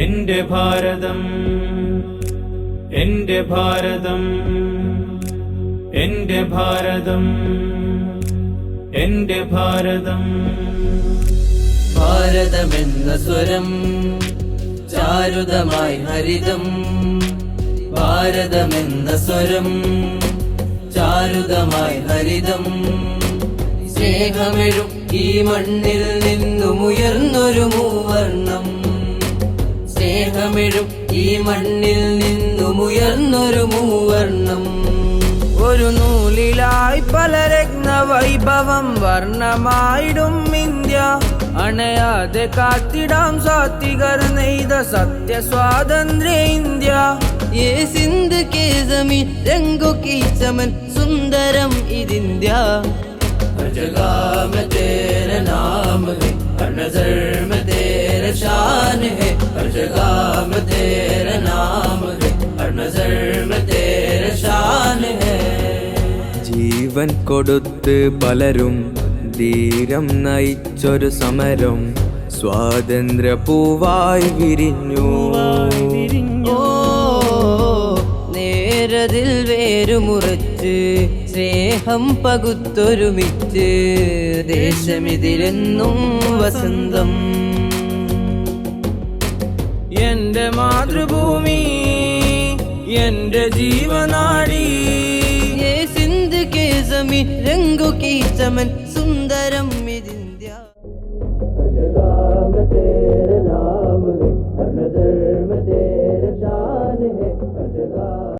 എന്റെ ഭാരതം, എന്റെ ഭാരതം, എന്റെ ഭാരതം, എന്റെ ഭാരതം. ഭാരതമെന്ന സ്വരം ചാരുതമായി ഹരിതം. ഭാരതമെന്ന സ്വരം ചാരുതമായി ഹരിതം. സ്നേഹമെഴും ഈ മണ്ണിൽ നിന്നുമുയർന്നൊരു മൂവർണം. സ്നേഹമെഴും ഈ മണ്ണിൽ നിന്നുമുയർന്നൊരു മൂവർണം. ഒരു നൂലിലായി പല രത്നവൈഭവം വർണ്ണമായിടും ഇന്ത്യ. അണയാതെ കാത്തിടാം സാത്വികർ നെയ്ത സത്യ സ്വാതന്ത്ര്യ ഇന്ത്യ. ये सिंध के जमीन रंगों की चमन सुंदरम इदिंद्या. हर जगह में तेरा नाम है, हर नजर में तेरा शान है. हर जगह में तेरा नाम है, हर नजर में तेरा शान है. ജീവൻ കൊടുത്ത് പലരും ധീരം നയിച്ചൊരു സമരം സ്വാതന്ത്ര്യ പൂവായി വിരിഞ്ഞു. നേരതിൽ വേരുമുറച്ച് സ്നേഹം പകുത്തൊരുമിച്ച് ദേശമിതിലെന്നും വസന്തം. എന്റെ മാതൃഭൂമി എന്റെ ജീവനാടി. ये सिंध के जमीन रंगों की चमन सुंदरम इदिंद्या. हर जगह में तेरा नाम है, हर नजर में तेरा शान है. हर जगह